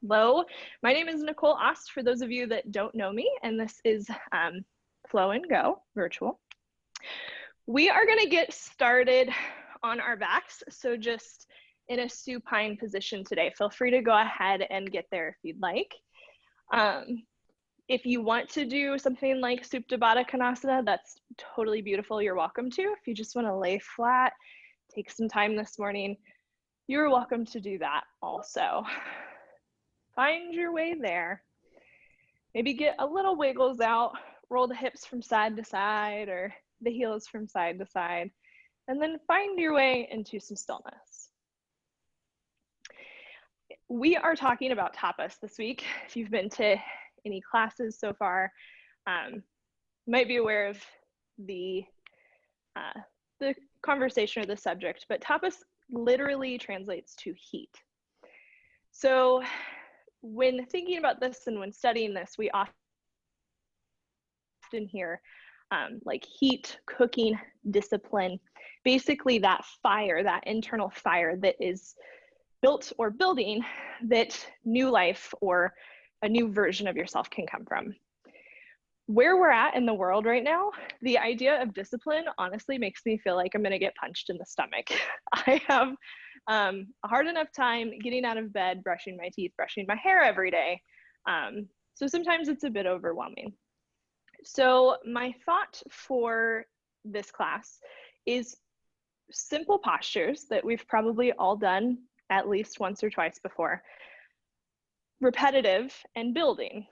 Hello, my name is Nicole Ast, for those of you that don't know me, and this is Flow and Go virtual. We are going to get started on our backs, so just in a supine position today. Feel free to go ahead and get there if you'd like. If you want to do something like Supta Baddha Konasana, that's totally beautiful. You're welcome to. If you just want to lay flat, take some time this morning, you're welcome to do that also. Find your way there. Maybe get a little wiggles out, roll the hips from side to side or the heels from side to side, and then find your way into some stillness. We are talking about tapas this week. If you've been to any classes so far, you might be aware of the conversation or the subject, but tapas literally translates to heat. So when thinking about this and when studying this, we often hear like heat, cooking, discipline, basically that fire, that internal fire that is built or building that new life or a new version of yourself can come from. Where we're at in the world right now, the idea of discipline honestly makes me feel like I'm gonna get punched in the stomach. I have a hard enough time getting out of bed, brushing my teeth, brushing my hair every day. So sometimes it's a bit overwhelming. So my thought for this class is simple postures that we've probably all done at least once or twice before, repetitive and building.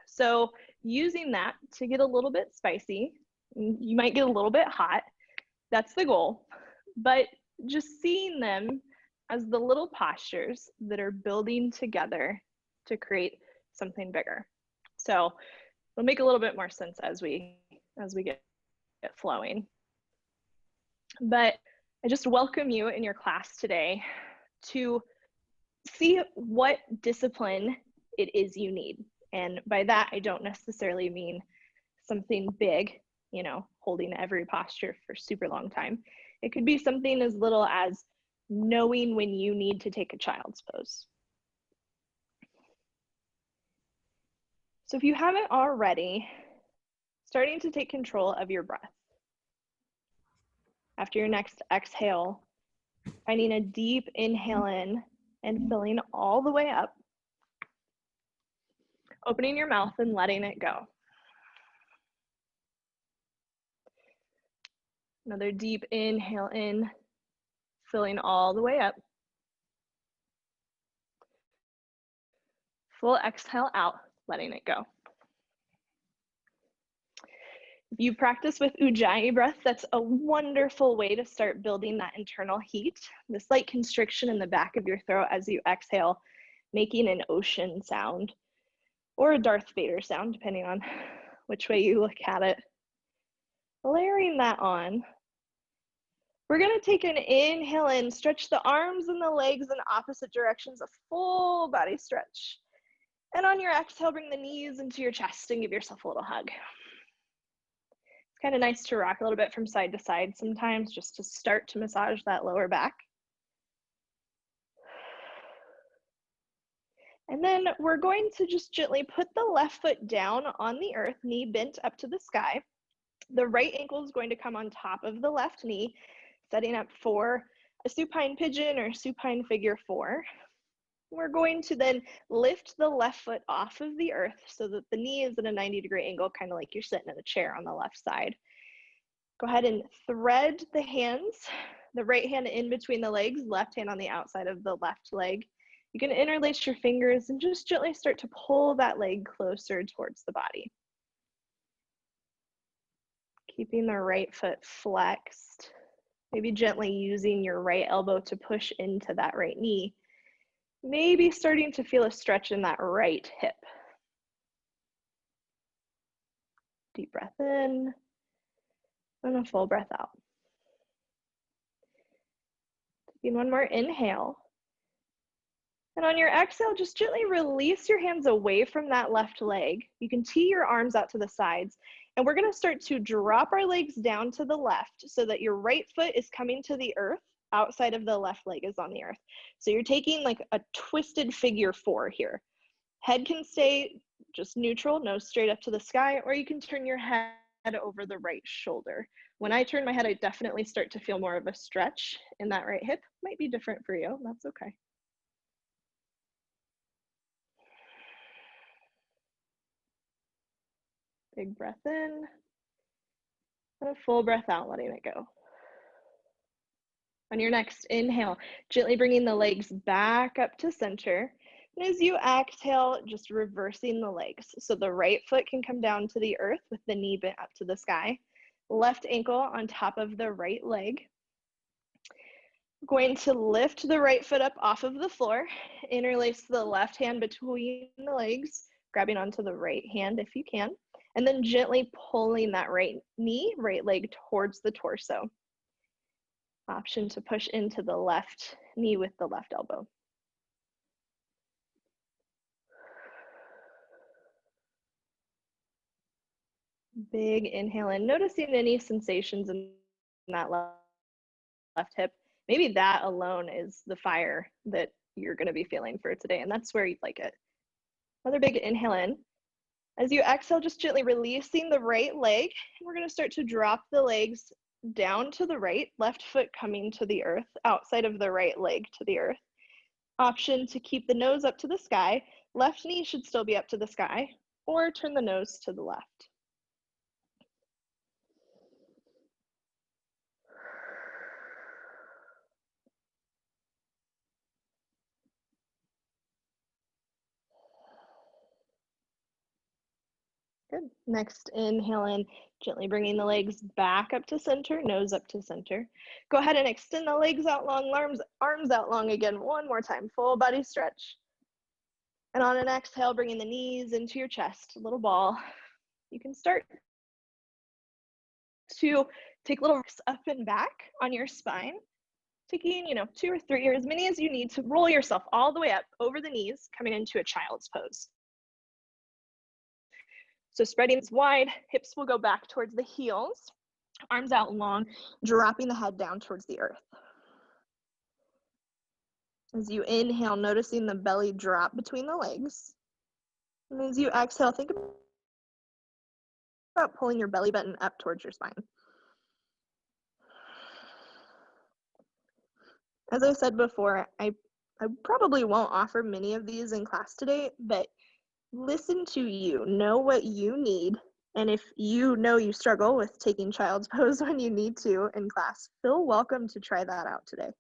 So using that to get a little bit spicy, you might get a little bit hot, that's the goal, but just seeing them as the little postures that are building together to create something bigger. So it'll make a little bit more sense as we get flowing. But I just welcome you in your class today to see what discipline it is you need. And by that, I don't necessarily mean something big, you know, holding every posture for a super long time. It could be something as little as knowing when you need to take a child's pose. So if you haven't already, starting to take control of your breath. After your next exhale, finding a deep inhale in and filling all the way up. Opening your mouth and letting it go. Another deep inhale in, filling all the way up. Full exhale out, letting it go. If you practice with Ujjayi breath, that's a wonderful way to start building that internal heat. The slight constriction in the back of your throat as you exhale, making an ocean sound or a Darth Vader sound, depending on which way you look at it. Layering that on, we're gonna take an inhale in, stretch the arms and the legs in opposite directions, a full body stretch. And on your exhale, bring the knees into your chest and give yourself a little hug. It's kind of nice to rock a little bit from side to side sometimes, just to start to massage that lower back. And then we're going to just gently put the left foot down on the earth, knee bent up to the sky. The right ankle is going to come on top of the left knee, setting up for a supine pigeon or supine figure 4. We're going to then lift the left foot off of the earth so that the knee is at a 90-degree angle, kind of like you're sitting in a chair on the left side. Go ahead and thread the hands, the right hand in between the legs, left hand on the outside of the left leg. You can interlace your fingers and just gently start to pull that leg closer towards the body. Keeping the right foot flexed, maybe gently using your right elbow to push into that right knee. Maybe starting to feel a stretch in that right hip. Deep breath in and a full breath out. Taking one more inhale. And on your exhale, just gently release your hands away from that left leg. You can tee your arms out to the sides. And we're gonna start to drop our legs down to the left so that your right foot is coming to the earth, outside of the left leg is on the earth. So you're taking like a twisted figure 4 here. Head can stay just neutral, nose straight up to the sky, or you can turn your head over the right shoulder. When I turn my head, I definitely start to feel more of a stretch in that right hip. Might be different for you, that's okay. Big breath in, and a full breath out, letting it go. On your next inhale, gently bringing the legs back up to center. And as you exhale, just reversing the legs. So the right foot can come down to the earth with the knee bent up to the sky. Left ankle on top of the right leg. Going to lift the right foot up off of the floor. Interlace the left hand between the legs, grabbing onto the right hand if you can. And then gently pulling that right knee, right leg towards the torso. Option to push into the left knee with the left elbow. Big inhale in, noticing any sensations in that left hip. Maybe that alone is the fire that you're going to be feeling for today, and that's where you'd like it. Another big inhale in. As you exhale, just gently releasing the right leg. We're going to start to drop the legs down to the right, left foot coming to the earth, outside of the right leg to the earth. Option to keep the nose up to the sky. Left knee should still be up to the sky, or turn the nose to the left. Good. Next, inhale in, gently bringing the legs back up to center, nose up to center. Go ahead and extend the legs out long, arms out long again. One more time, full body stretch. And on an exhale, bringing the knees into your chest, a little ball. You can start to take little rocks up and back on your spine, taking 2 or 3 or as many as you need to roll yourself all the way up over the knees, coming into a child's pose. So spreading wide, hips will go back towards the heels, arms out long, dropping the head down towards the earth. As you inhale, noticing the belly drop between the legs. And as you exhale, think about pulling your belly button up towards your spine. As I said before, I probably won't offer many of these in class today, but listen to you, know what you need. And if you know you struggle with taking child's pose when you need to in class, feel welcome to try that out today.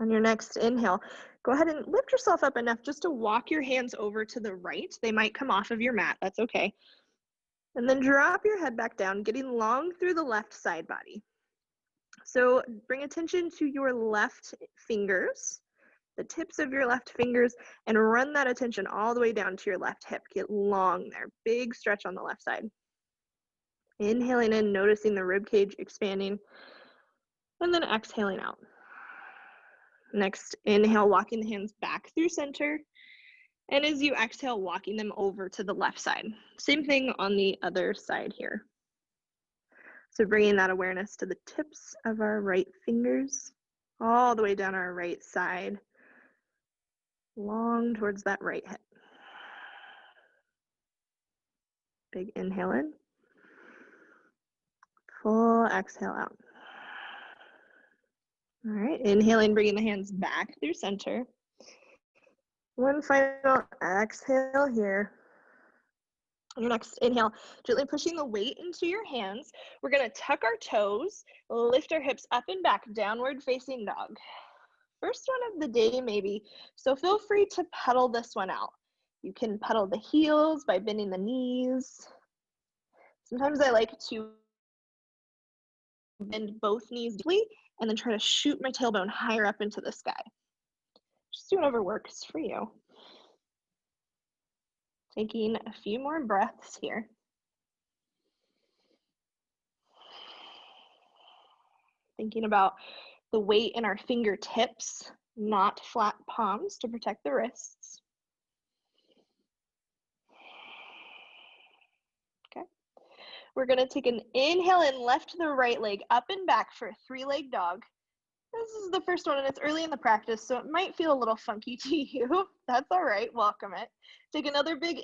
On your next inhale, go ahead and lift yourself up enough just to walk your hands over to the right. They might come off of your mat, that's okay. And then drop your head back down, getting long through the left side body. So bring attention to your left fingers, the tips of your left fingers, and run that attention all the way down to your left hip. Get long there, big stretch on the left side. Inhaling in, noticing the rib cage expanding, and then exhaling out. Next, inhale, walking the hands back through center, and as you exhale, walking them over to the left side. Same thing on the other side here. So bringing that awareness to the tips of our right fingers, all the way down our right side, long towards that right hip. Big inhale in, full exhale out. All right, inhaling, bringing the hands back through center. One final exhale here. On your next inhale, gently pushing the weight into your hands. We're gonna tuck our toes, lift our hips up and back, downward facing dog. First one of the day maybe, so feel free to pedal this one out. You can pedal the heels by bending the knees. Sometimes I like to bend both knees deeply and then try to shoot my tailbone higher up into the sky. Just do whatever works for you. Taking a few more breaths here. Thinking about the weight in our fingertips, not flat palms to protect the wrists. Okay. We're gonna take an inhale and lift the right leg up and back for a 3-leg dog. This is the first one and it's early in the practice, so it might feel a little funky to you. That's all right, welcome it. Take another big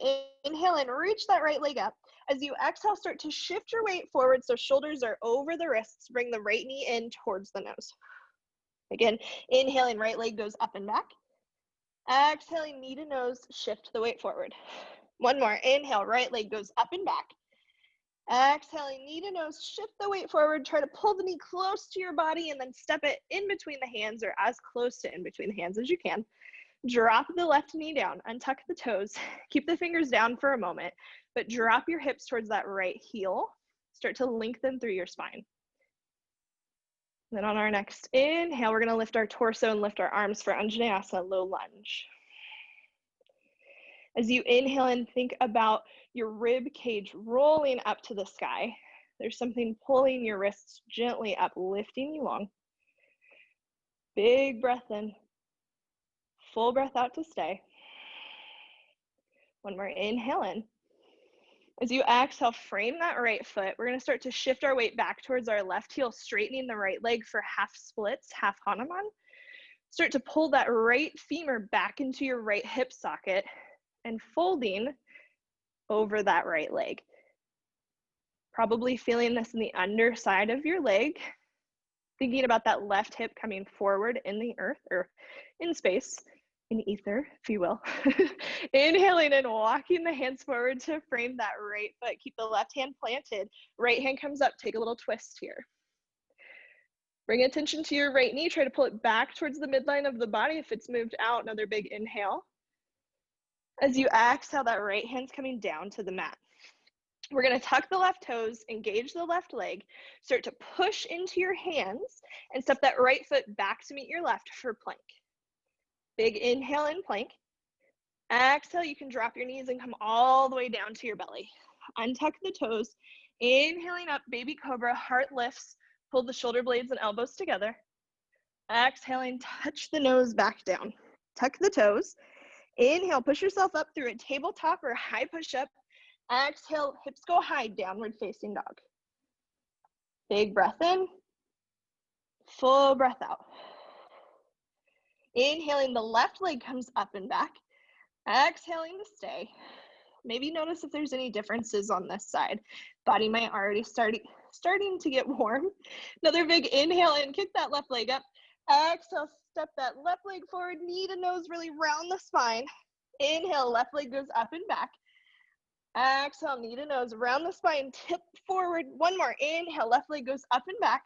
inhale and reach that right leg up. As you exhale, start to shift your weight forward so shoulders are over the wrists. Bring the right knee in towards the nose. Again, inhaling, right leg goes up and back. Exhaling, knee to nose, shift the weight forward. One more, inhale, right leg goes up and back. Exhaling, knee to nose, shift the weight forward, try to pull the knee close to your body and then step it in between the hands or as close to in between the hands as you can. Drop the left knee down, untuck the toes, keep the fingers down for a moment, but drop your hips towards that right heel. Start to lengthen through your spine. Then on our next inhale, we're gonna lift our torso and lift our arms for Anjaneyasana, low lunge. As you inhale and think about your rib cage rolling up to the sky, there's something pulling your wrists gently up, lifting you long. Big breath in, full breath out to stay. One more inhale in. As you exhale, frame that right foot. We're gonna start to shift our weight back towards our left heel, straightening the right leg for half splits, half Hanuman. Start to pull that right femur back into your right hip socket and folding over that right leg. Probably feeling this in the underside of your leg. Thinking about that left hip coming forward in the earth or in space, in ether, if you will. Inhaling and walking the hands forward to frame that right foot. Keep the left hand planted. Right hand comes up. Take a little twist here. Bring attention to your right knee. Try to pull it back towards the midline of the body. If it's moved out, another big inhale. As you exhale, that right hand's coming down to the mat. We're gonna tuck the left toes, engage the left leg, start to push into your hands and step that right foot back to meet your left for plank. Big inhale in plank. Exhale, you can drop your knees and come all the way down to your belly. Untuck the toes. Inhaling up, baby cobra, heart lifts, pull the shoulder blades and elbows together. Exhaling, touch the nose back down. Tuck the toes. Inhale, push yourself up through a tabletop or high push-up. Exhale, hips go high, downward facing dog. Big breath in, full breath out. Inhaling, the left leg comes up and back. Exhaling to stay. Maybe notice if there's any differences on this side. Body might already starting to get warm. Another big inhale in, kick that left leg up. Exhale, step that left leg forward, knee to nose, really round the spine. Inhale, left leg goes up and back. Exhale, knee to nose, round the spine, tip forward. One more, inhale, left leg goes up and back.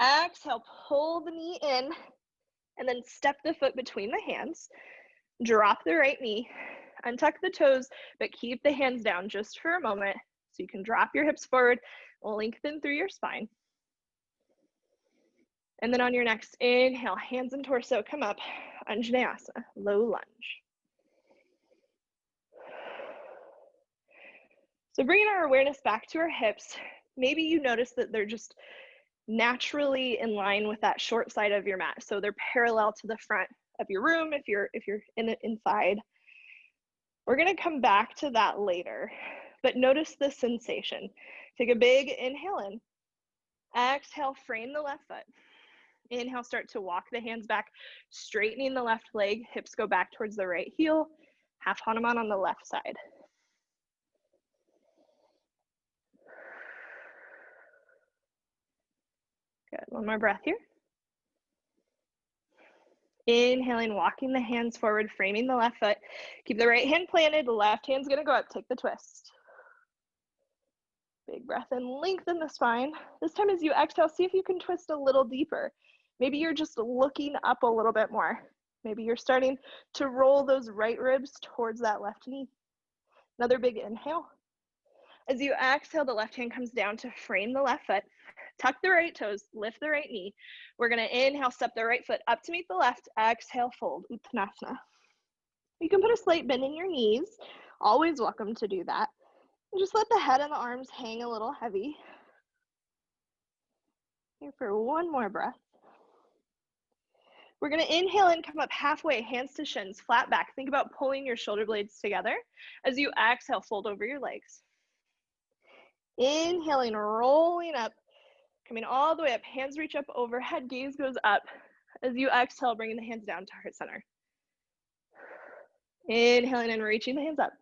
Exhale, pull the knee in, and then step the foot between the hands. Drop the right knee, untuck the toes, but keep the hands down just for a moment so you can drop your hips forward, lengthen through your spine. And then on your next inhale, hands and torso come up, Anjaneyasana, low lunge. So bringing our awareness back to our hips, maybe you notice that they're just naturally in line with that short side of your mat. So they're parallel to the front of your room if you're inside. We're gonna come back to that later, but notice the sensation. Take a big inhale in. Exhale, frame the left foot. Inhale, start to walk the hands back, straightening the left leg, hips go back towards the right heel, half Hanuman on the left side. Good, one more breath here. Inhaling, walking the hands forward, framing the left foot. Keep the right hand planted, the left hand's gonna go up, take the twist. Big breath in, lengthen the spine. This time as you exhale, see if you can twist a little deeper. Maybe you're just looking up a little bit more. Maybe you're starting to roll those right ribs towards that left knee. Another big inhale. As you exhale, the left hand comes down to frame the left foot. Tuck the right toes, lift the right knee. We're gonna inhale, step the right foot up to meet the left. Exhale, fold, Uttanasana. You can put a slight bend in your knees. Always welcome to do that. And just let the head and the arms hang a little heavy. Here for one more breath. We're gonna inhale and come up halfway, hands to shins, flat back. Think about pulling your shoulder blades together. As you exhale, fold over your legs. Inhaling, rolling up, Coming all the way up, hands reach up overhead, gaze goes up. As you exhale, bringing the hands down to heart center. Inhaling and reaching the hands up.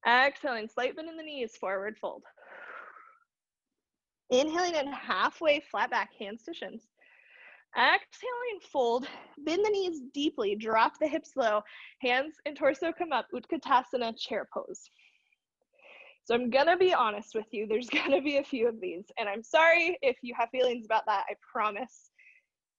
Exhaling, slight bend in the knees, forward fold. Inhaling and halfway flat back, hands to shins. Exhaling, fold, bend the knees deeply, drop the hips low, hands and torso come up, Utkatasana, chair pose. So I'm gonna be honest with you, there's gonna be a few of these, and I'm sorry if you have feelings about that, I promise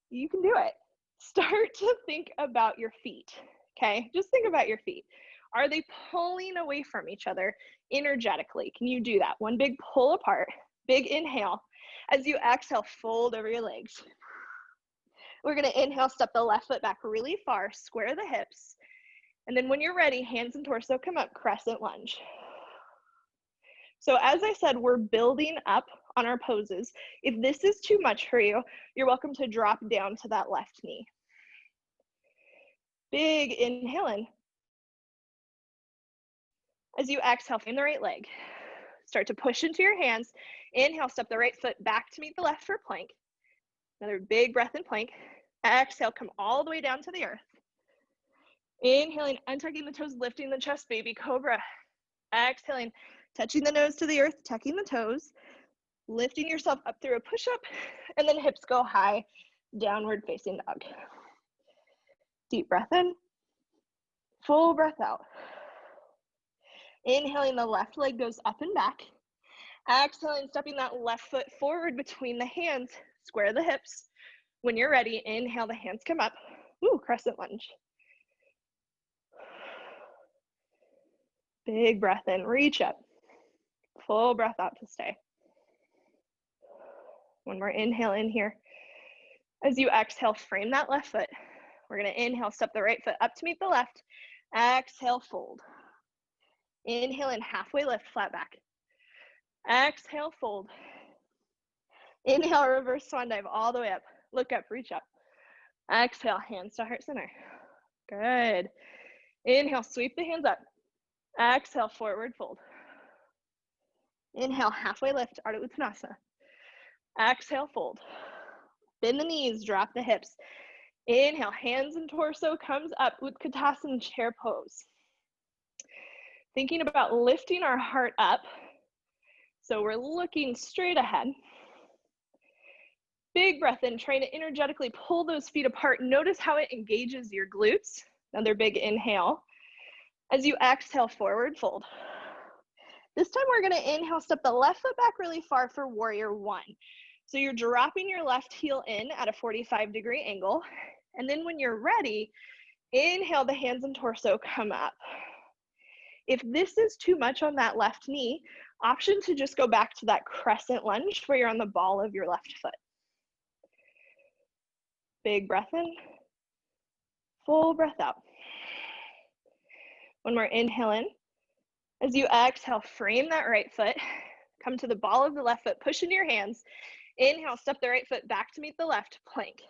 you can do it. Start to think about your feet, okay? Just think about your feet. Are they pulling away from each other energetically? Can you do that? One big pull apart, big inhale. As you exhale, fold over your legs. We're gonna inhale, step the left foot back really far, square the hips. And then when you're ready, hands and torso come up, crescent lunge. So as I said, we're building up on our poses. If this is too much for you, you're welcome to drop down to that left knee. Big inhale in. As you exhale, frame the right leg. Start to push into your hands. Inhale, step the right foot back to meet the left for plank. Another big breath in plank. Exhale, come all the way down to the earth. Inhaling, untucking the toes, lifting the chest, baby cobra. Exhaling, touching the nose to the earth, tucking the toes, lifting yourself up through a push-up, and then hips go high, downward facing dog. Deep breath in, full breath out. Inhaling, the left leg goes up and back. Exhaling, stepping that left foot forward between the hands, square the hips. When you're ready, inhale, the hands come up. Ooh, crescent lunge. Big breath in, reach up. Full breath out to stay. One more inhale in here. As you exhale, frame that left foot. We're gonna inhale, step the right foot up to meet the left. Exhale, fold. Inhale and halfway lift, flat back. Exhale, fold. Inhale, reverse swan dive all the way up. Look up, reach up. Exhale, hands to heart center. Good. Inhale, sweep the hands up. Exhale, forward fold. Inhale, halfway lift, Ardha Uttanasana. Exhale, fold. Bend the knees, drop the hips. Inhale, hands and torso comes up, Utkatasana, chair pose. Thinking about lifting our heart up. So we're looking straight ahead. Big breath in, trying to energetically pull those feet apart. Notice how it engages your glutes. Another big inhale. As you exhale, forward fold. This time we're gonna inhale, step the left foot back really far for warrior one. So you're dropping your left heel in at a 45-degree angle. And then when you're ready, inhale, the hands and torso come up. If this is too much on that left knee, option to just go back to that crescent lunge where you're on the ball of your left foot. Big breath in, full breath out. One more inhale in. As you exhale, frame that right foot, come to the ball of the left foot, push into your hands. Inhale, step the right foot back to meet the left, plank.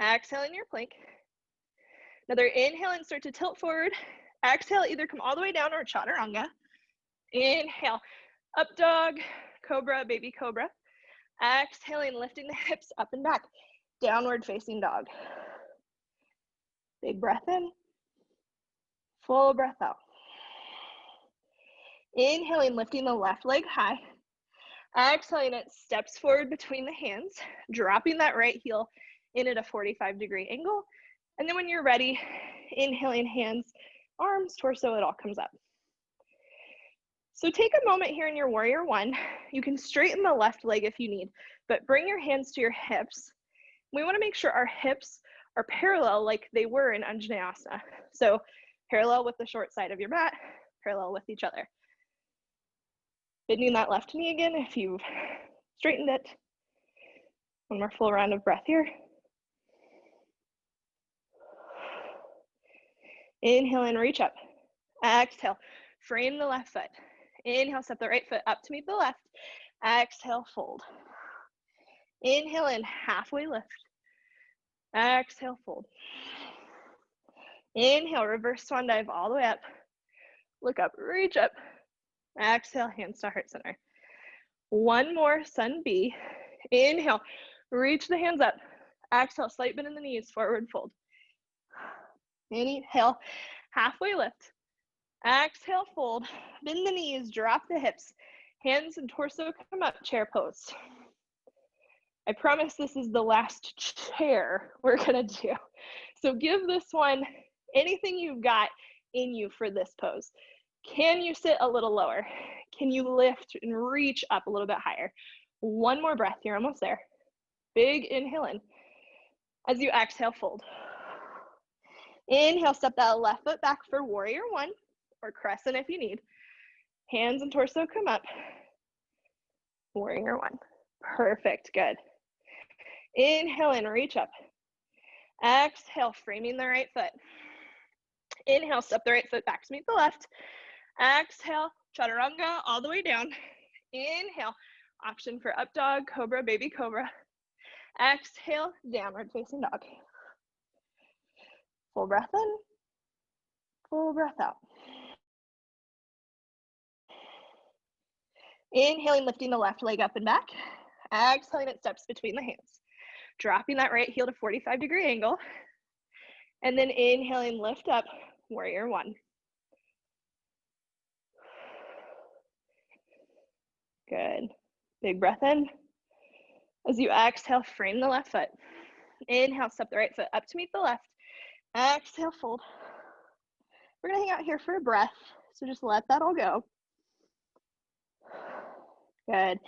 Exhale in your plank. Another inhale and start to tilt forward. Exhale, either come all the way down or chaturanga. Inhale, up dog, cobra, baby cobra. Exhaling, lifting the hips up and back, downward facing dog. Big breath in, full breath out. Inhaling, lifting the left leg high. Exhaling, it steps forward between the hands, dropping that right heel in at a 45-degree angle. And then when you're ready, inhaling, hands, arms, torso, it all comes up. So take a moment here in your warrior one. You can straighten the left leg if you need, but bring your hands to your hips. We want to make sure our hips are parallel like they were in Anjaneyasana. So parallel with the short side of your mat, parallel with each other. Bending that left knee again if you've straightened it. One more full round of breath here. Inhale and reach up. Exhale, frame the left foot. Inhale, step the right foot up to meet the left. Exhale, fold. Inhale in, halfway lift. Exhale, fold. Inhale, reverse swan dive all the way up. Look up, reach up. Exhale, hands to heart center. One more, sun B. Inhale, reach the hands up. Exhale, slight bend in the knees, forward fold. Inhale, halfway lift. Exhale, fold. Bend the knees, drop the hips. Hands and torso come up, chair pose. I promise this is the last chair we're gonna do. So give this one anything you've got in you for this pose. Can you sit a little lower? Can you lift and reach up a little bit higher? One more breath, you're almost there. Big inhale in. As you exhale, fold. Inhale, step that left foot back for warrior one, or crescent if you need. Hands and torso come up. Warrior one. Perfect, good. Inhale in, reach up. Exhale, framing the right foot. Inhale, step the right foot back to meet the left. Exhale, chaturanga all the way down. Inhale, option for up dog, cobra, baby cobra. Exhale, downward facing dog. Full breath in, full breath out. Inhaling, lifting the left leg up and back. Exhaling, it steps between the hands. Dropping that right heel to 45-degree angle. And then inhaling, lift up, warrior one. Good. Big breath in. As you exhale, frame the left foot. Inhale, step the right foot up to meet the left. Exhale, fold. We're gonna hang out here for a breath, so just let that all go. Good.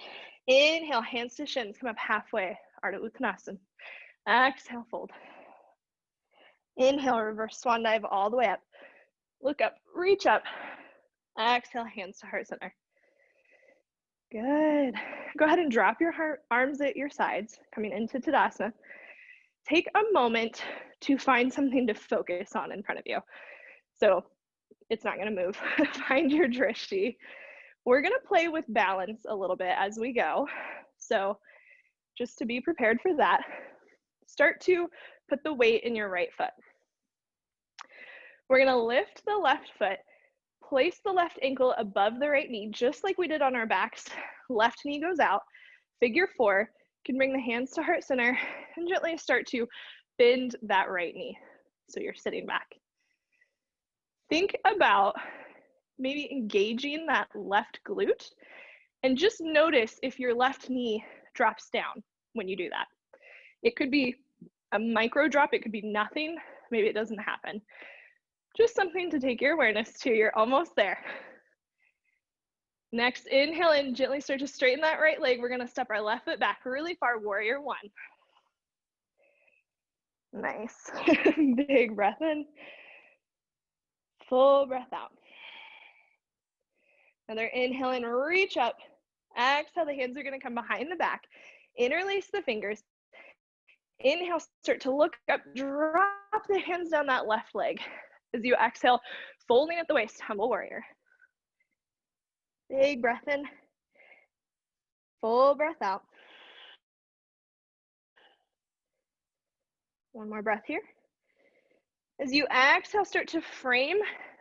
Inhale, hands to shins, come up halfway, Ardha Uttanasana. Exhale, fold. Inhale, reverse swan dive all the way up. Look up, reach up. Exhale, hands to heart center. Good. Go ahead and drop your arms at your sides, coming into Tadasana. Take a moment to find something to focus on in front of you. So it's not gonna move. Find your drishti. We're gonna play with balance a little bit as we go. So just to be prepared for that, start to put the weight in your right foot. We're gonna lift the left foot, place the left ankle above the right knee, just like we did on our backs. Left knee goes out. Figure four. You can bring the hands to heart center and gently start to bend that right knee. So you're sitting back. Think about maybe engaging that left glute and just notice if your left knee drops down when you do that. It could be a micro drop, it could be nothing, maybe it doesn't happen. Just something to take your awareness to. You're almost there. Next, inhale in, gently start to straighten that right leg. We're gonna step our left foot back really far, warrior one. Nice. Big breath in. Full breath out. Another inhale in, reach up. Exhale, the hands are gonna come behind the back. Interlace the fingers. Inhale, start to look up, drop the hands down that left leg. As you exhale, folding at the waist, humble warrior. Big breath in, full breath out. One more breath here. As you exhale, start to frame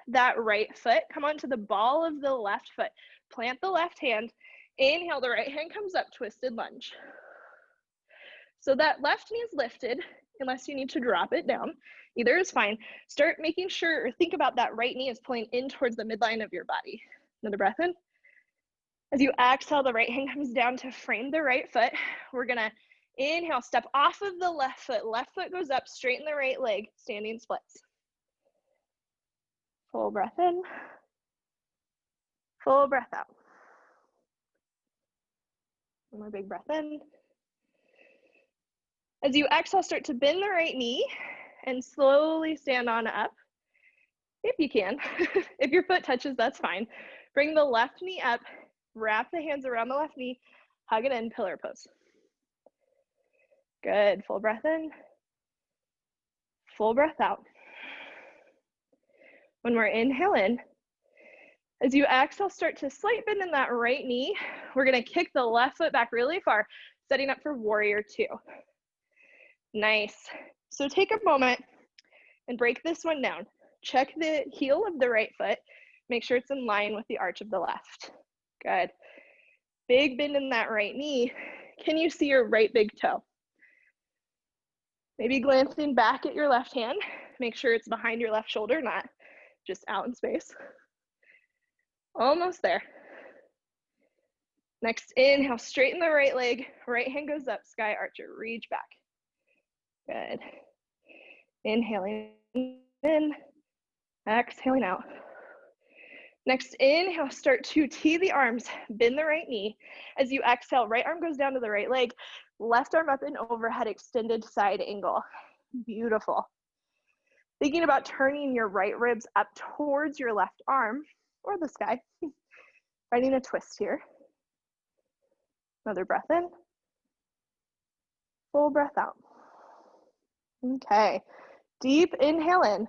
that right foot. Come onto the ball of the left foot. Plant the left hand. Inhale, the right hand comes up, twisted lunge. So that left knee is lifted, unless you need to drop it down. Either is fine. Start making sure, or think about that right knee is pulling in towards the midline of your body. Another breath in. As you exhale, the right hand comes down to frame the right foot. We're gonna inhale, step off of the left foot. Left foot goes up, straighten the right leg, standing splits. Full breath in, full breath out. One more big breath in. As you exhale, start to bend the right knee and slowly stand on up, if you can. If your foot touches, that's fine. Bring the left knee up, wrap the hands around the left knee, hug it in, pillar pose. Good, full breath in, full breath out. When we're inhale in, as you exhale, start to slight bend in that right knee. We're gonna kick the left foot back really far, setting up for warrior two. Nice. So take a moment and break this one down. Check the heel of the right foot. Make sure it's in line with the arch of the left. Good. Big bend in that right knee. Can you see your right big toe? Maybe glancing back at your left hand, make sure it's behind your left shoulder, not just out in space. Almost there. Next, inhale, straighten the right leg, right hand goes up, sky archer, reach back. Good. Inhaling in, exhaling out. Next, inhale, start to tee the arms, bend the right knee. As you exhale, right arm goes down to the right leg, left arm up and overhead, extended side angle. Beautiful. Thinking about turning your right ribs up towards your left arm or the sky. Finding a twist here. Another breath in. Full breath out. Okay. Deep inhale in.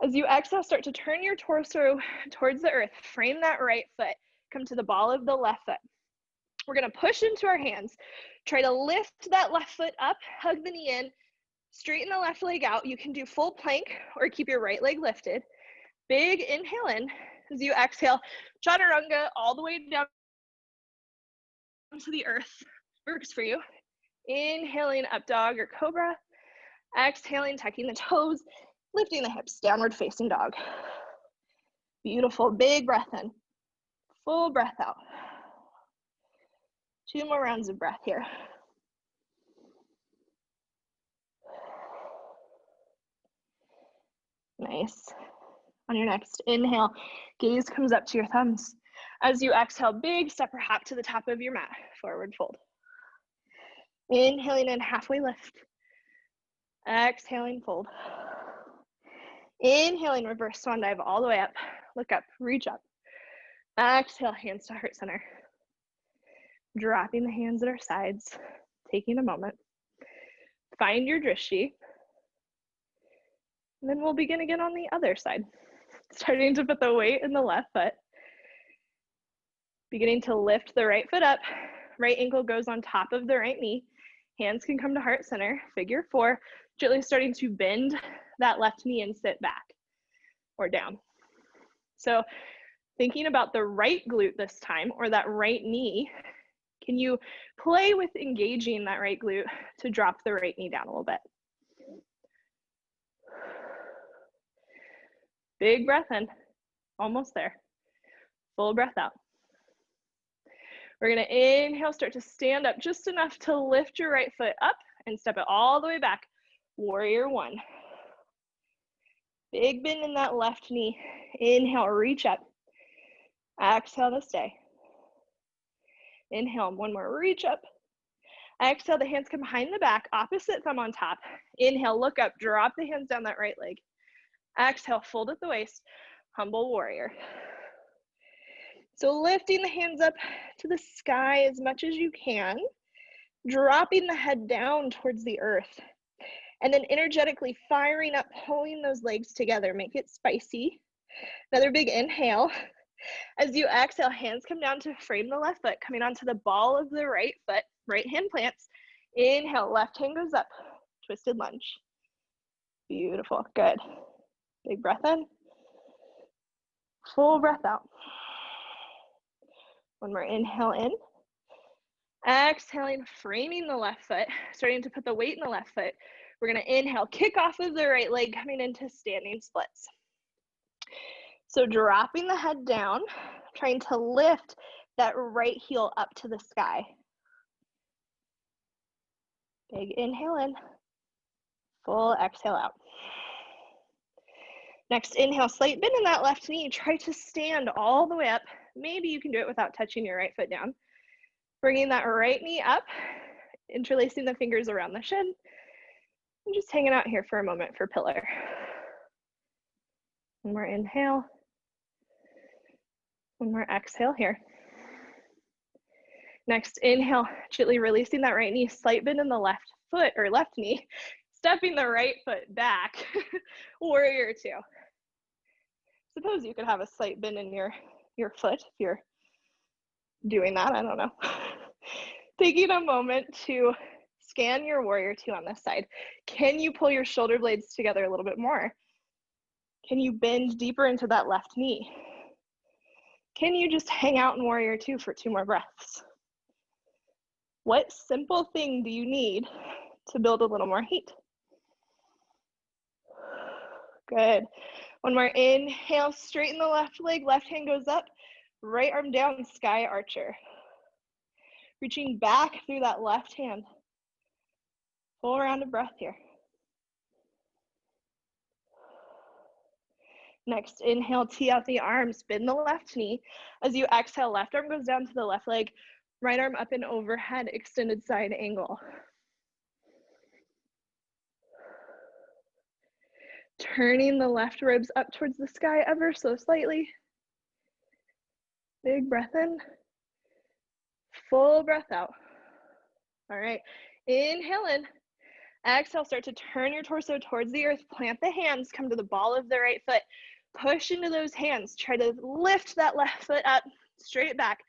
As you exhale, start to turn your torso towards the earth. Frame that right foot. Come to the ball of the left foot. We're going to push into our hands. Try to lift that left foot up. Hug the knee in. Straighten the left leg out. You can do full plank or keep your right leg lifted. Big inhale in. As you exhale, chaturanga all the way down to the earth. Works for you. Inhaling up dog or cobra. Exhaling, tucking the toes, lifting the hips, downward facing dog. Beautiful, big breath in. Full breath out. 2 more rounds of breath here. Nice. On your next inhale, gaze comes up to your thumbs. As you exhale, big step or hop to the top of your mat, forward fold. Inhaling in, halfway lift. Exhaling, fold. Inhaling, reverse swan dive all the way up. Look up, reach up. Exhale, hands to heart center. Dropping the hands at our sides, taking a moment. Find your drishti. And then we'll begin again on the other side. Starting to put the weight in the left foot. Beginning to lift the right foot up. Right ankle goes on top of the right knee. Hands can come to heart center, figure 4. Gently starting to bend that left knee and sit back or down. So thinking about the right glute this time, or that right knee, can you play with engaging that right glute to drop the right knee down a little bit? Big breath in, almost there. Full breath out. We're gonna inhale, start to stand up just enough to lift your right foot up and step it all the way back. Warrior 1. Big bend in that left knee. Inhale, reach up. Exhale to stay. Inhale, 1 more, reach up. Exhale, the hands come behind the back, opposite thumb on top. Inhale, look up, drop the hands down that right leg. Exhale, fold at the waist, humble warrior. So lifting the hands up to the sky as much as you can, dropping the head down towards the earth, and then energetically firing up, pulling those legs together. Make it spicy. Another big inhale. As you exhale, hands come down to frame the left foot, coming onto the ball of the right foot, right hand plants. Inhale, left hand goes up, twisted lunge. Beautiful, good. Big breath in, full breath out. 1 more inhale in. Exhaling, framing the left foot, starting to put the weight in the left foot. We're gonna inhale, kick off of the right leg, coming into standing splits. So dropping the head down, trying to lift that right heel up to the sky. Big inhale in, full exhale out. Next inhale, slight bend in that left knee. Try to stand all the way up. Maybe you can do it without touching your right foot down. Bringing that right knee up, interlacing the fingers around the shin, and just hanging out here for a moment for pillar. 1 more inhale. 1 more exhale here. Next inhale, gently releasing that right knee, slight bend in the left foot or left knee, stepping the right foot back, warrior 2. Suppose you could have a slight bend in your foot if you're doing that, I don't know. Taking a moment to scan your warrior 2 on this side. Can you pull your shoulder blades together a little bit more? Can you bend deeper into that left knee? Can you just hang out in warrior 2 for 2 more breaths? What simple thing do you need to build a little more heat? Good. One more inhale, straighten the left leg, left hand goes up, right arm down, sky archer. Reaching back through that left hand. Full round of breath here. Next, inhale, tee out the arms, bend the left knee. As you exhale, left arm goes down to the left leg, right arm up and overhead, extended side angle. Turning the left ribs up towards the sky ever so slightly. Big breath in. Full breath out. All right, inhale in. Exhale, start to turn your torso towards the earth. Plant the hands, come to the ball of the right foot. Push into those hands. Try to lift that left foot up, straight back.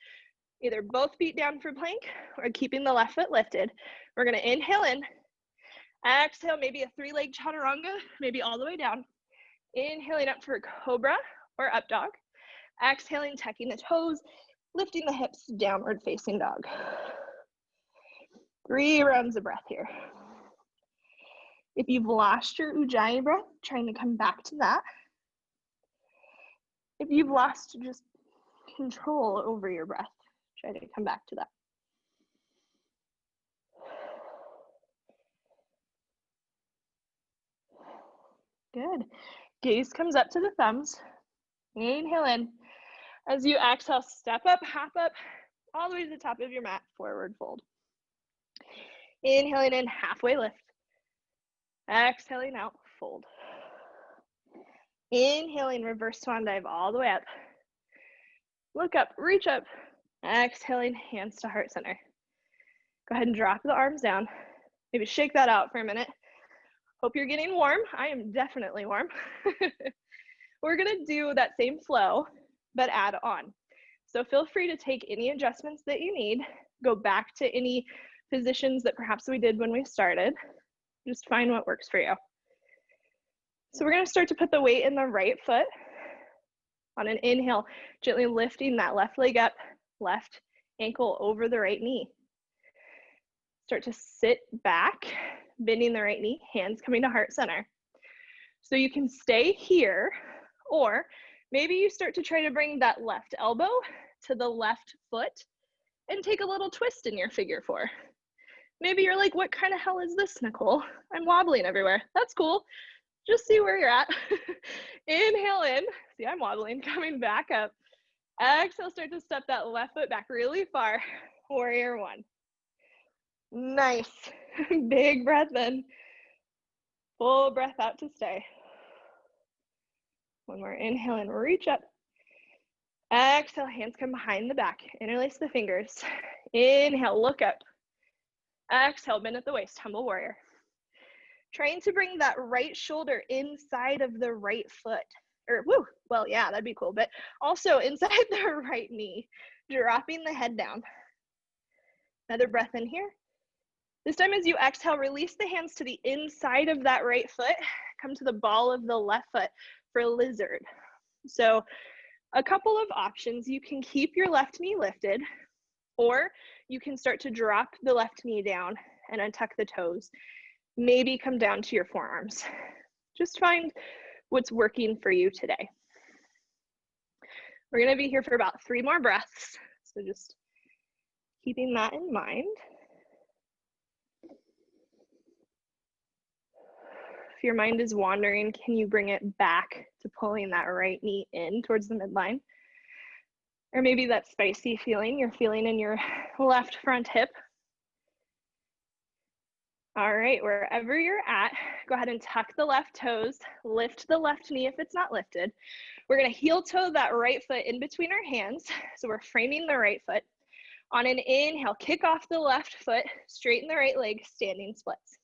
Either both feet down for plank or keeping the left foot lifted. We're gonna inhale in. Exhale, maybe a three-leg chaturanga, maybe all the way down. Inhaling up for cobra or up dog. Exhaling, tucking the toes, lifting the hips, downward facing dog. 3 rounds of breath here. If you've lost your ujjayi breath, trying to come back to that. If you've lost just control over your breath, try to come back to that. Good. Gaze comes up to the thumbs. Inhale in. As you exhale, step up, hop up, all the way to the top of your mat, forward fold. Inhaling in, halfway lift. Exhaling out, fold. Inhaling, reverse swan dive all the way up. Look up, reach up. Exhaling, hands to heart center. Go ahead and drop the arms down. Maybe shake that out for a minute. Hope you're getting warm. I am definitely warm. We're gonna do that same flow, but add on. So feel free to take any adjustments that you need. Go back to any positions that perhaps we did when we started. Just find what works for you. So we're gonna start to put the weight in the right foot. On an inhale, gently lifting that left leg up, left ankle over the right knee. Start to sit back, bending the right knee, hands coming to heart center. So you can stay here, or maybe you start to try to bring that left elbow to the left foot and take a little twist in your figure 4. Maybe you're like, what kind of hell is this, Nicole? I'm wobbling everywhere. That's cool. Just see where you're at. Inhale in. See, I'm wobbling, coming back up. Exhale, start to step that left foot back really far. Warrior 1. Nice. Big breath in. Full breath out to stay. One more inhale and reach up. Exhale, hands come behind the back. Interlace the fingers. Inhale, look up. Exhale, bend at the waist, humble warrior. Trying to bring that right shoulder inside of the right foot. Well, yeah, that'd be cool, but also inside the right knee. Dropping the head down. Another breath in here. This time as you exhale, release the hands to the inside of that right foot. Come to the ball of the left foot for lizard. So a couple of options. You can keep your left knee lifted, or you can start to drop the left knee down and untuck the toes. Maybe come down to your forearms. Just find what's working for you today. We're gonna be here for about 3 more breaths. So just keeping that in mind. If your mind is wandering, can you bring it back to pulling that right knee in towards the midline? Or maybe that spicy feeling you're feeling in your left front hip. All right, wherever you're at, go ahead and tuck the left toes, lift the left knee if it's not lifted. We're gonna heel toe that right foot in between our hands. So we're framing the right foot. On an inhale, kick off the left foot, straighten the right leg, standing splits.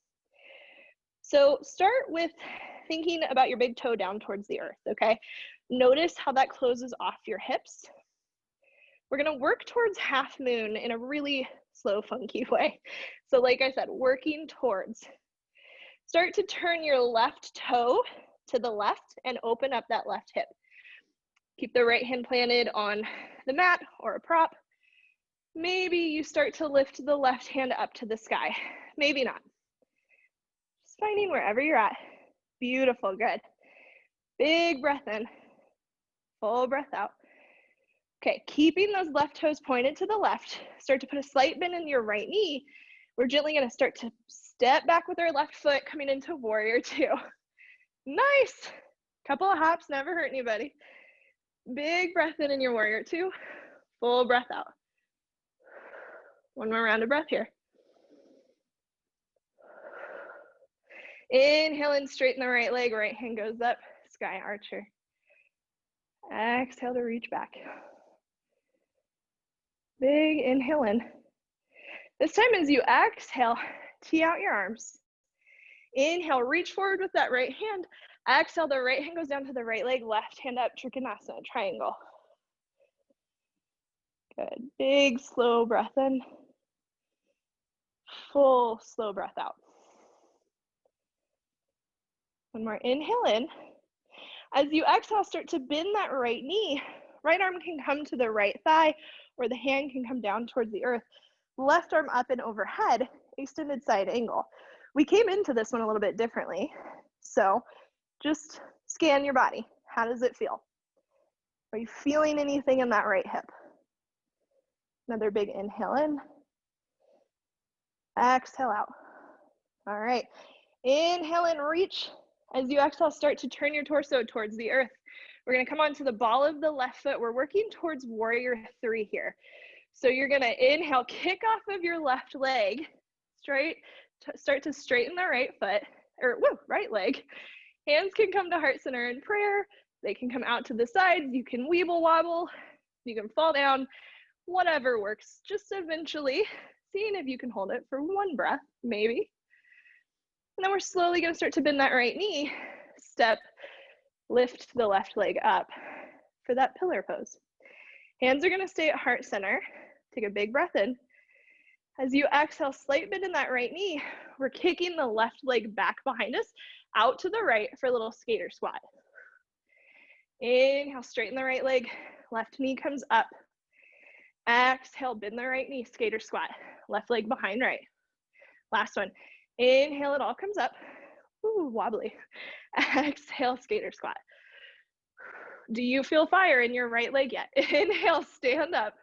So start with thinking about your big toe down towards the earth, okay? Notice how that closes off your hips. We're gonna work towards half moon in a really slow, funky way. So like I said, working towards. Start to turn your left toe to the left and open up that left hip. Keep the right hand planted on the mat or a prop. Maybe you start to lift the left hand up to the sky. Maybe not. Just finding wherever you're at. Beautiful, good. Big breath in, full breath out. Okay, keeping those left toes pointed to the left, start to put a slight bend in your right knee. We're gently gonna start to step back with our left foot coming into warrior two. Nice. Couple of hops, never hurt anybody. Big breath in your warrior two, full breath out. One more round of breath here. Inhale in, straighten the right leg, right hand goes up, sky archer. Exhale to reach back. Big inhale in. This time as you exhale, tee out your arms. Inhale, reach forward with that right hand. Exhale, the right hand goes down to the right leg, left hand up, Trikonasana, triangle. Good, big slow breath in. Full slow breath out. One more inhale in. As you exhale, start to bend that right knee. Right arm can come to the right thigh, or the hand can come down towards the earth. Left arm up and overhead, extended side angle. We came into this one a little bit differently. So just scan your body. How does it feel? Are you feeling anything in that right hip? Another big inhale in. Exhale out. All right. Inhale in, reach. As you exhale, start to turn your torso towards the earth. We're going to come onto the ball of the left foot. We're working towards warrior three here. So you're going to inhale, kick off of your left leg, straight, start to straighten the right foot, or right leg. Hands can come to heart center in prayer. They can come out to the sides. You can weeble wobble. You can fall down, whatever works. Just eventually seeing if you can hold it for one breath, maybe. And then we're slowly going to start to bend that right knee, step, lift the left leg up for that pillar pose. Hands are going to stay at heart center. Take a big breath in. As you exhale, slight bend in that right knee, we're kicking the left leg back behind us, out to the right for a little skater squat. Inhale, straighten the right leg, left knee comes up. Exhale, bend the right knee, skater squat, left leg behind right. Last one. Inhale, it all comes up. Ooh, wobbly. Exhale, skater squat. Do you feel fire in your right leg yet? Inhale, stand up.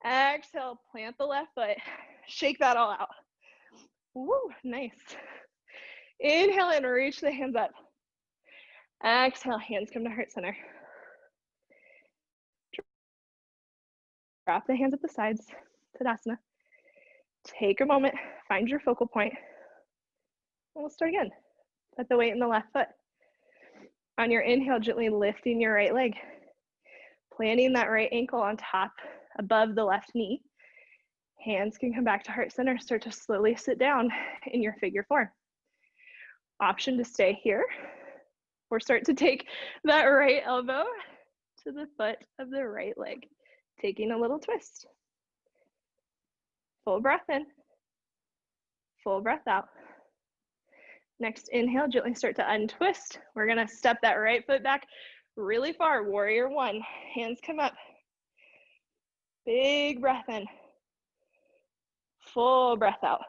Exhale, plant the left foot. Shake that all out. Woo, nice. Inhale and reach the hands up. Exhale, hands come to heart center. Drop the hands at the sides, Tadasana. Take a moment, find your focal point. And we'll start again. Put the weight in the left foot. On your inhale, gently lifting your right leg. Planting that right ankle on top, above the left knee. Hands can come back to heart center. Start to slowly sit down in your figure four. Option to stay here, or start to take that right elbow to the foot of the right leg, taking a little twist. Full breath in, full breath out. Next inhale, gently start to untwist. We're gonna step that right foot back really far, warrior one. Hands come up. Big breath in. Full breath out.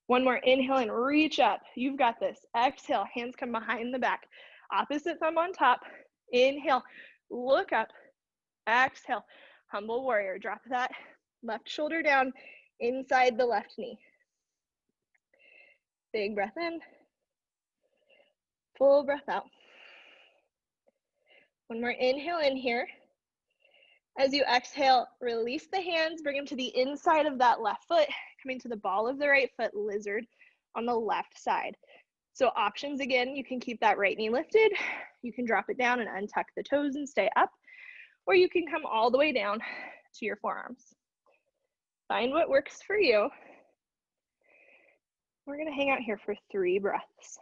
One more inhale and reach up. You've got this. Exhale, hands come behind the back. Opposite thumb on top. Inhale, look up. Exhale, humble warrior. Drop that left shoulder down inside the left knee. Big breath in. Full breath out. One more inhale in here. As you exhale, release the hands, bring them to the inside of that left foot, coming to the ball of the right foot, lizard on the left side. So options again, you can keep that right knee lifted, you can drop it down and untuck the toes and stay up, or you can come all the way down to your forearms. Find what works for you. We're gonna hang out here for 3 breaths.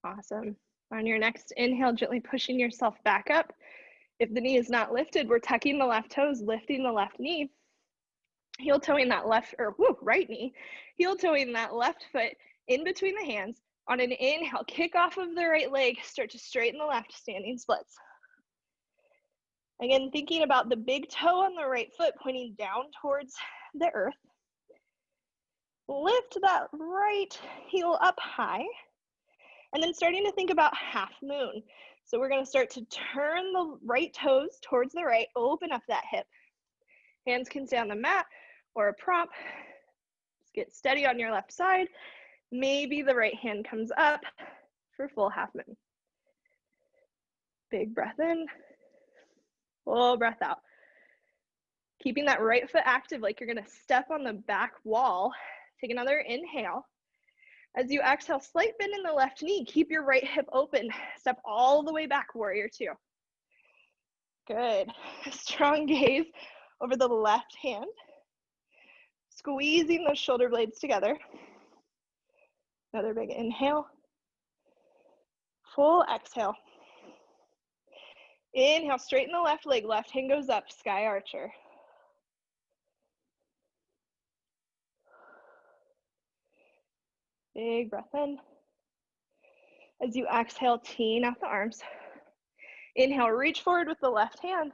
Awesome. On your next inhale, gently pushing yourself back up. If the knee is not lifted, we're tucking the left toes, lifting the left knee. heel toeing that right knee, heel toeing that left foot in between the hands. On an inhale, kick off of the right leg, start to straighten the left, standing splits. Again, thinking about the big toe on the right foot pointing down towards the earth. Lift that right heel up high, and then starting to think about half moon. So we're going to start to turn the right toes towards the right, open up that hip. Hands can stay on the mat or a prop. Just get steady on your left side. Maybe the right hand comes up for full half moon. Big breath in, full breath out. Keeping that right foot active like you're going to step on the back wall. Take another inhale. As you exhale, slight bend in the left knee. Keep your right hip open. Step all the way back, warrior two. Good. Strong gaze over the left hand. Squeezing those shoulder blades together. Another big inhale. Full exhale. Inhale, straighten the left leg. Left hand goes up, sky archer. Big breath in. As you exhale, teen out the arms. Inhale, reach forward with the left hand.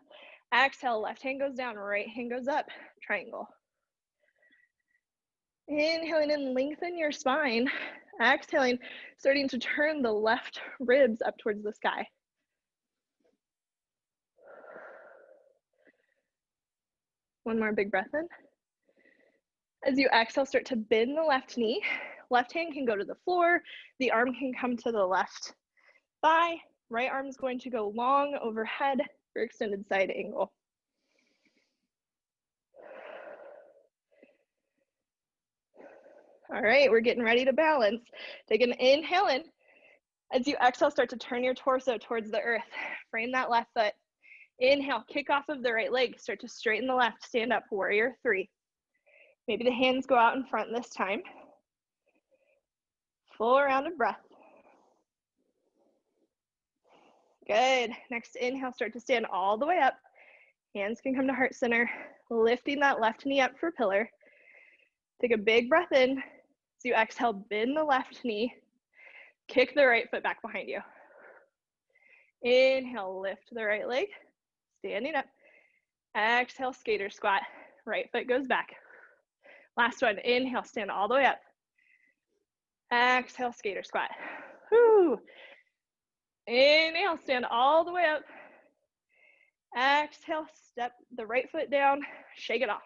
Exhale, left hand goes down, right hand goes up, triangle. Inhaling and lengthen your spine. Exhaling, starting to turn the left ribs up towards the sky. One more big breath in. As you exhale, start to bend the left knee. Left hand can go to the floor. The arm can come to the left thigh. Right arm is going to go long overhead for extended side angle. All right, we're getting ready to balance. Take an inhale in. As you exhale, start to turn your torso towards the earth. Frame that left foot. Inhale, kick off of the right leg. Start to straighten the left, stand up, warrior three. Maybe the hands go out in front this time. Full round of breath. Good. Next inhale, start to stand all the way up. Hands can come to heart center. Lifting that left knee up for pillar. Take a big breath in. As you exhale, bend the left knee. Kick the right foot back behind you. Inhale, lift the right leg. Standing up. Exhale, skater squat. Right foot goes back. Last one. Inhale, stand all the way up. Exhale, skater squat. Whew. Inhale, stand all the way up. Exhale, step the right foot down, shake it off.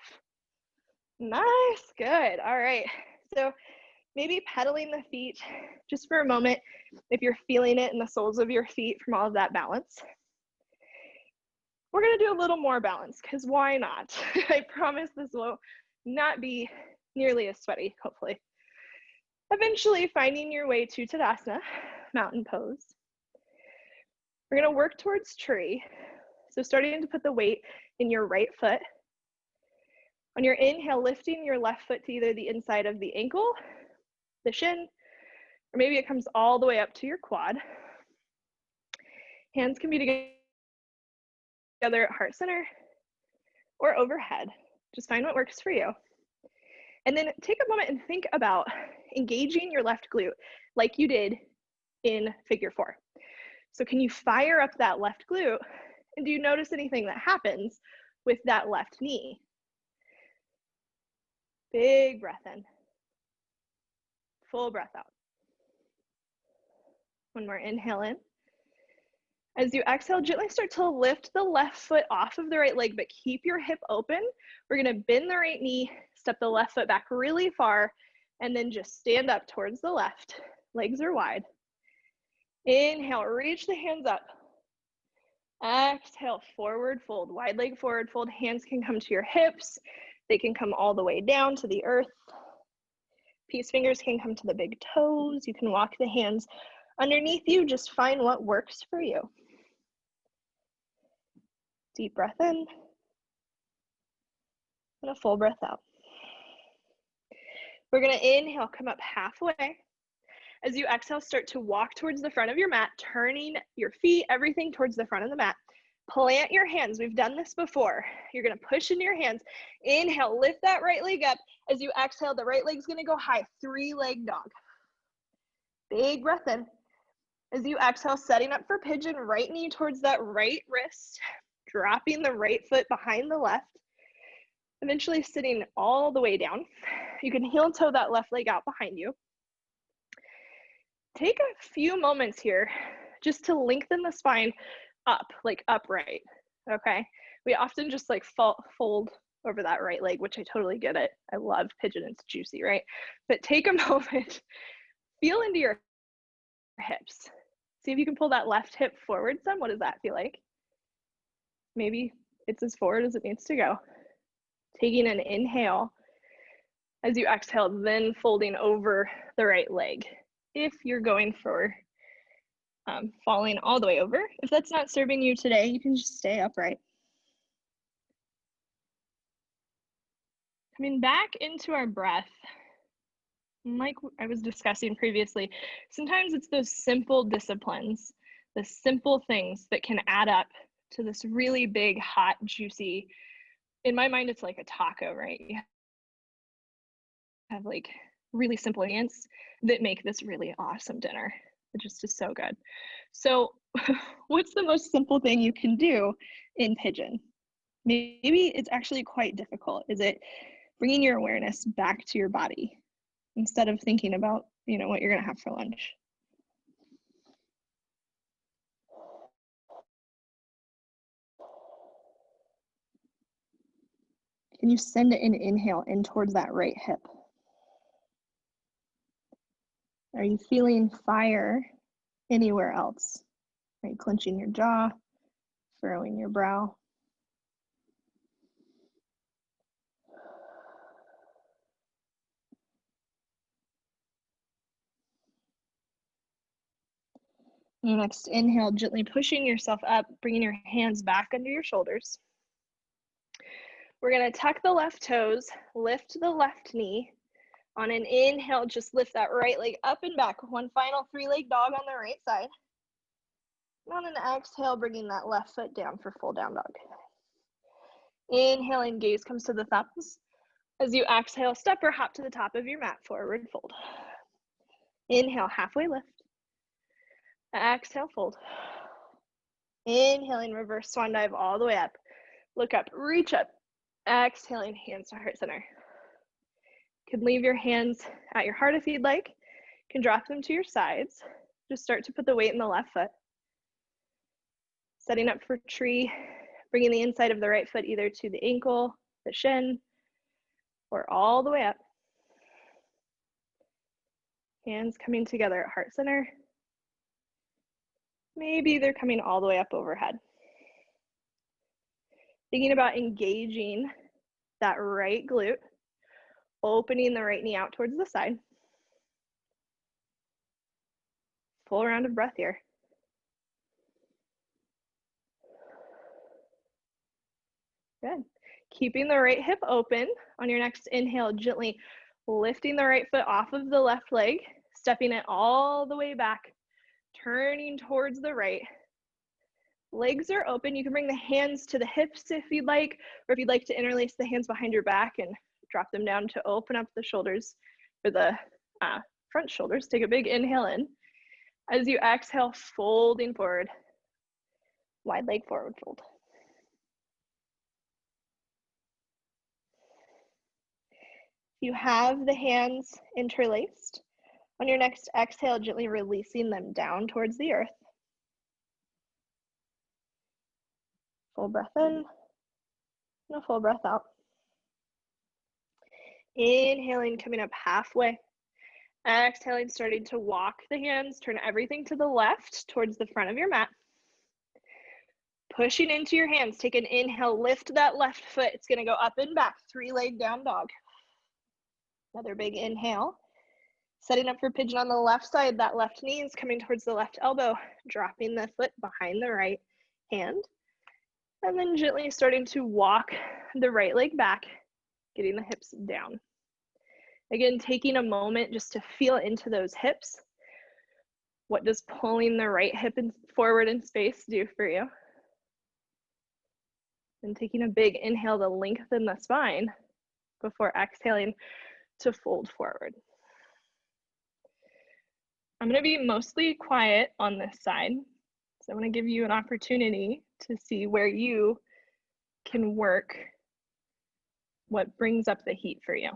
Nice, good. All right, so maybe pedaling the feet just for a moment if you're feeling it in the soles of your feet from all of that balance. We're gonna do a little more balance, because why not? I promise this will not be nearly as sweaty, hopefully. Eventually finding your way to Tadasana, mountain pose. We're gonna work towards tree. So starting to put the weight in your right foot. On your inhale, lifting your left foot to either the inside of the ankle, the shin, or maybe it comes all the way up to your quad. Hands can be together at heart center or overhead. Just find what works for you. And then take a moment and think about engaging your left glute like you did in figure 4. So can you fire up that left glute? And do you notice anything that happens with that left knee? Big breath in. Full breath out. One more inhale in. As you exhale, gently start to lift the left foot off of the right leg, but keep your hip open. We're gonna bend the right knee, step the left foot back really far, and then just stand up towards the left. Legs are wide. Inhale, reach the hands up. Exhale, forward fold, wide leg forward fold. Hands can come to your hips. They can come all the way down to the earth. Peace fingers can come to the big toes. You can walk the hands underneath you. Just find what works for you. Deep breath in. And a full breath out. We're gonna inhale, come up halfway. As you exhale, start to walk towards the front of your mat, turning your feet, everything towards the front of the mat. Plant your hands. We've done this before. You're gonna push into your hands. Inhale, lift that right leg up. As you exhale, the right leg's gonna go high, 3-leg dog. Big breath in. As you exhale, setting up for pigeon, right knee towards that right wrist, dropping the right foot behind the left, eventually sitting all the way down. You can heel toe that left leg out behind you. Take a few moments here just to lengthen the spine up, like upright, okay? We often just like fold over that right leg, which I totally get it. I love pigeon, it's juicy, right? But take a moment, feel into your hips. See if you can pull that left hip forward some. What does that feel like? Maybe it's as forward as it needs to go. Taking an inhale. As you exhale, then folding over the right leg. If you're going for falling all the way over, if that's not serving you today, you can just stay upright. Coming back into our breath, like I was discussing previously, sometimes it's those simple disciplines, the simple things that can add up to this really big, hot, juicy, in my mind, it's like a taco, right? You have like really simple ingredients that make this really awesome dinner. It just is so good. So what's the most simple thing you can do in pigeon? Maybe it's actually quite difficult. Is it bringing your awareness back to your body instead of thinking about, what you're going to have for lunch? Can you send an inhale in towards that right hip? Are you feeling fire anywhere else? Are you clenching your jaw, furrowing your brow? Your next inhale, gently pushing yourself up, bringing your hands back under your shoulders. We're gonna tuck the left toes, lift the left knee. On an inhale, just lift that right leg up and back. One final 3-leg dog on the right side. And on an exhale, bringing that left foot down for full down dog. Inhaling, gaze comes to the thumbs. As you exhale, step or hop to the top of your mat, forward fold. Inhale, halfway lift. Exhale, fold. Inhaling, reverse swan dive all the way up. Look up, reach up. Exhaling, hands to heart center. You can leave your hands at your heart if you'd like. You can drop them to your sides. Just start to put the weight in the left foot. Setting up for tree, bringing the inside of the right foot either to the ankle, the shin, or all the way up. Hands coming together at heart center. Maybe they're coming all the way up overhead. Thinking about engaging that right glute, opening the right knee out towards the side. Full round of breath here. Good. Keeping the right hip open. On your next inhale, gently lifting the right foot off of the left leg, stepping it all the way back, turning towards the right. Legs are open. You can bring the hands to the hips if you'd like, or if you'd like to interlace the hands behind your back and drop them down to open up the shoulders for the front shoulders. Take a big inhale in. As you exhale, folding forward. Wide leg forward fold. You have the hands interlaced. On your next exhale, gently releasing them down towards the earth. Full breath in and a full breath out. Inhaling, coming up halfway. Exhaling, starting to walk the hands, turn everything to the left towards the front of your mat. Pushing into your hands, take an inhale, lift that left foot. It's gonna go up and back, 3-leg down dog. Another big inhale. Setting up for pigeon on the left side, that left knee is coming towards the left elbow, dropping the foot behind the right hand. And then gently starting to walk the right leg back, getting the hips down. Again, taking a moment just to feel into those hips. What does pulling the right hip forward in space do for you? And taking a big inhale to lengthen the spine before exhaling to fold forward. I'm going to be mostly quiet on this side, so I want to give you an opportunity to see where you can work what brings up the heat for you.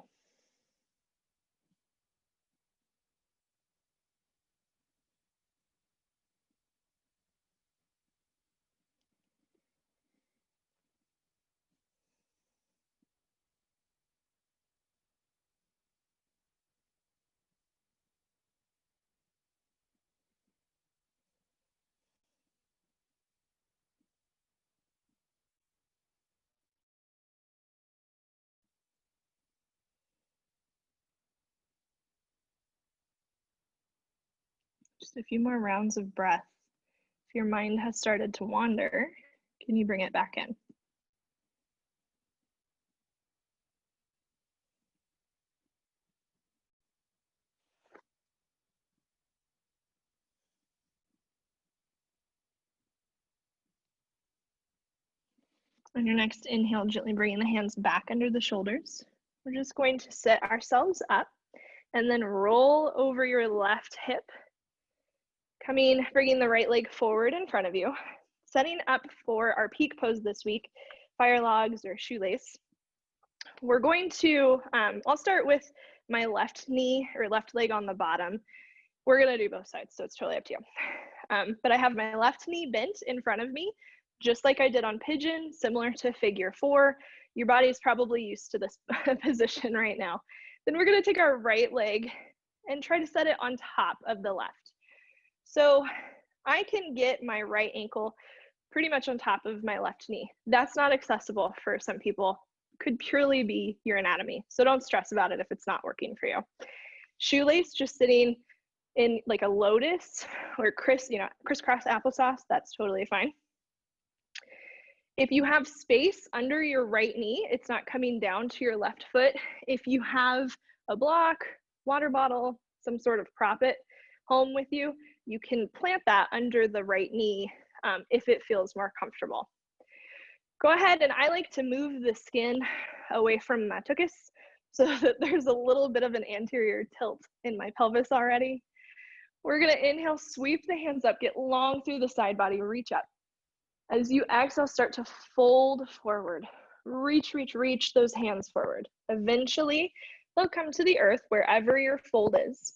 Just a few more rounds of breath. If your mind has started to wander, can you bring it back in? On your next inhale, gently bringing the hands back under the shoulders. We're just going to sit ourselves up and then roll over your left hip, bringing the right leg forward in front of you, setting up for our peak pose this week, fire logs or shoelace. We're going to, I'll start with my left knee or left leg on the bottom. We're gonna do both sides, so it's totally up to you. But I have my left knee bent in front of me, just like I did on pigeon, similar to figure 4. Your body is probably used to this position right now. Then we're gonna take our right leg and try to set it on top of the left. So I can get my right ankle pretty much on top of my left knee. That's not accessible for some people. Could purely be your anatomy. So don't stress about it if it's not working for you. Shoelace, just sitting in like a lotus or crisscross applesauce, that's totally fine. If you have space under your right knee, it's not coming down to your left foot. If you have a block, water bottle, some sort of prop it home with you, you can plant that under the right knee if it feels more comfortable. Go ahead, and I like to move the skin away from my tuchus so that there's a little bit of an anterior tilt in my pelvis already. We're gonna inhale, sweep the hands up, get long through the side body, reach up. As you exhale, start to fold forward. Reach, reach, reach those hands forward. Eventually, they'll come to the earth wherever your fold is.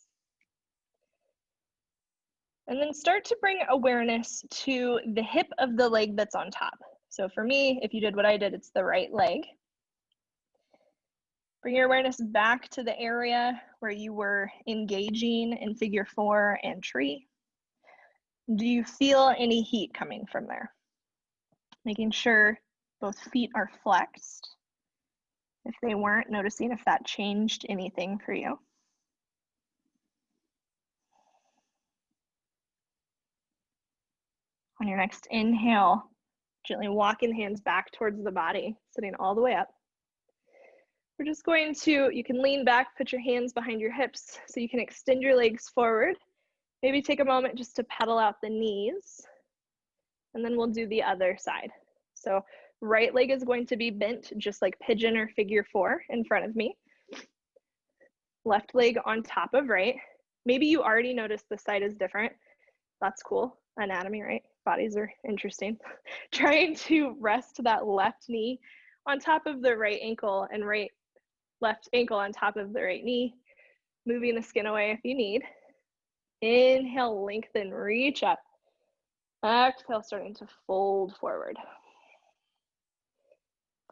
And then start to bring awareness to the hip of the leg that's on top. So for me, if you did what I did, it's the right leg. Bring your awareness back to the area where you were engaging in figure 4 and tree. Do you feel any heat coming from there? Making sure both feet are flexed. If they weren't, noticing if that changed anything for you. On your next inhale, gently walking the hands back towards the body, sitting all the way up. We're just going to, you can lean back, put your hands behind your hips so you can extend your legs forward. Maybe take a moment just to pedal out the knees, and then we'll do the other side. So right leg is going to be bent just like pigeon or figure 4 in front of me. Left leg on top of right. Maybe you already noticed the side is different. That's cool. Anatomy, right? Bodies are interesting. Trying to rest that left knee on top of the right ankle and left ankle on top of the right knee. Moving the skin away if you need. Inhale, lengthen, reach up. Exhale, starting to fold forward.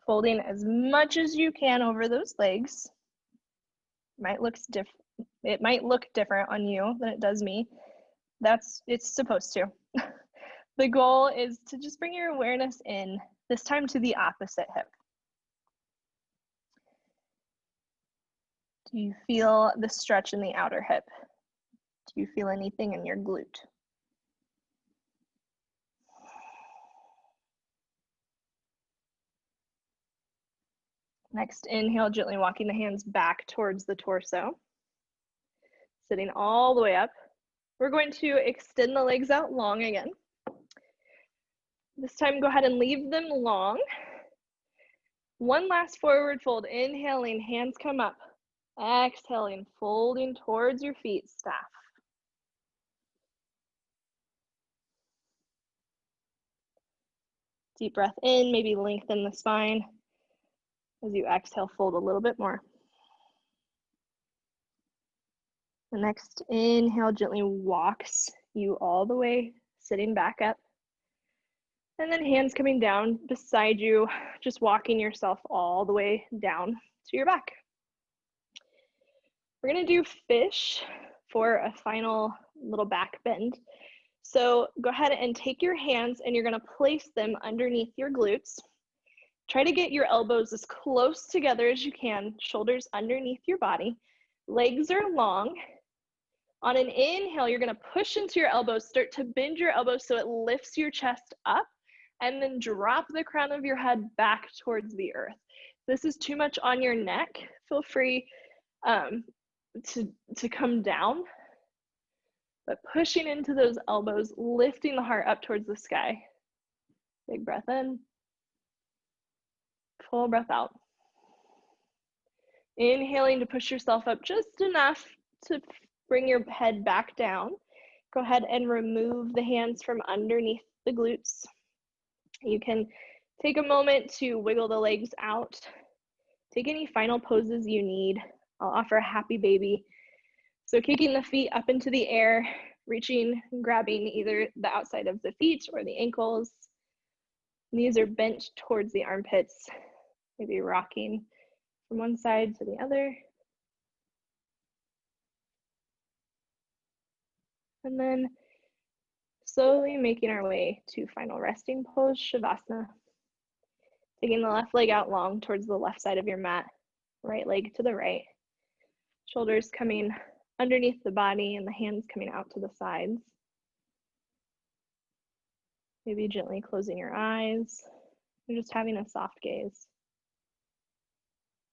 Folding as much as you can over those legs. It might look different on you than it does me. It's supposed to. The goal is to just bring your awareness in, this time to the opposite hip. Do you feel the stretch in the outer hip? Do you feel anything in your glute? Next, inhale, gently walking the hands back towards the torso. Sitting all the way up. We're going to extend the legs out long again. This time, go ahead and leave them long. One last forward fold. Inhaling, hands come up. Exhaling, folding towards your feet, staff. Deep breath in, maybe lengthen the spine. As you exhale, fold a little bit more. The next inhale gently walks you all the way, sitting back up. And then hands coming down beside you, just walking yourself all the way down to your back. We're gonna do fish for a final little back bend. So go ahead and take your hands and you're gonna place them underneath your glutes. Try to get your elbows as close together as you can, shoulders underneath your body. Legs are long. On an inhale, you're gonna push into your elbows, start to bend your elbows so it lifts your chest up, and then drop the crown of your head back towards the earth. If this is too much on your neck, feel free to come down, but pushing into those elbows, lifting the heart up towards the sky. Big breath in, full breath out. Inhaling to push yourself up just enough to bring your head back down. Go ahead and remove the hands from underneath the glutes. You can take a moment to wiggle the legs out. Take any final poses you need. I'll offer a happy baby. So kicking the feet up into the air, reaching, grabbing either the outside of the feet or the ankles. Knees are bent towards the armpits, maybe rocking from one side to the other. And then slowly making our way to final resting pose, Shavasana. Taking the left leg out long towards the left side of your mat, right leg to the right. Shoulders coming underneath the body and the hands coming out to the sides. Maybe gently closing your eyes and just having a soft gaze.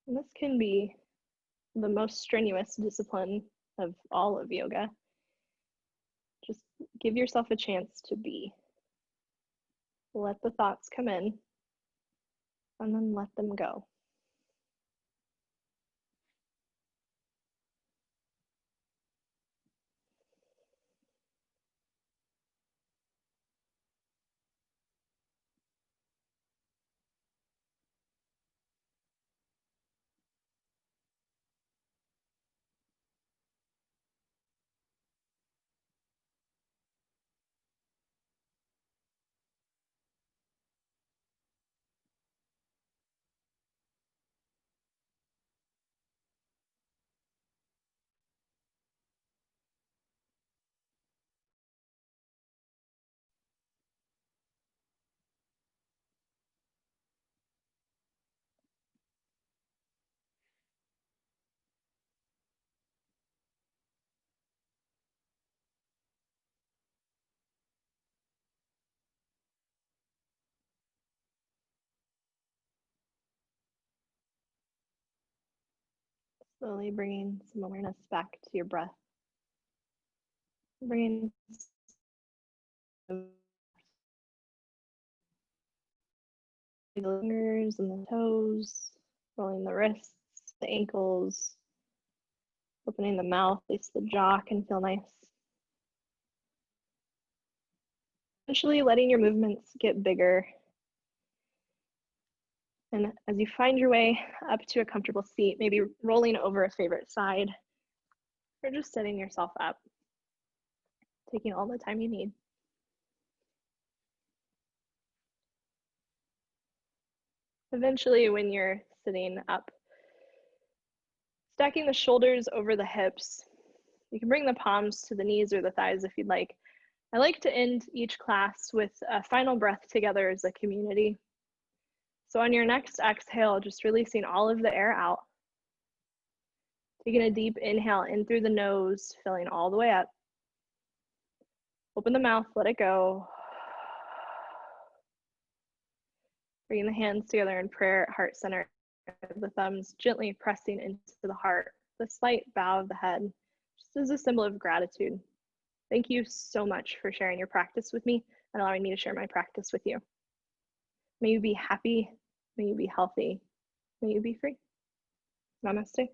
And this can be the most strenuous discipline of all of yoga. Just give yourself a chance to be. Let the thoughts come in and then let them go. Slowly bringing some awareness back to your breath. Bringing the fingers and the toes, rolling the wrists, the ankles, opening the mouth, at least the jaw can feel nice. Eventually letting your movements get bigger. And as you find your way up to a comfortable seat, maybe rolling over a favorite side, or just setting yourself up, taking all the time you need. Eventually, when you're sitting up, stacking the shoulders over the hips, you can bring the palms to the knees or the thighs if you'd like. I like to end each class with a final breath together as a community. So on your next exhale, just releasing all of the air out. Taking a deep inhale in through the nose, filling all the way up. Open the mouth, let it go. Bringing the hands together in prayer at heart center, the thumbs gently pressing into the heart, the slight bow of the head, just as a symbol of gratitude. Thank you so much for sharing your practice with me and allowing me to share my practice with you. May you be happy, may you be healthy, May you be free. Namaste.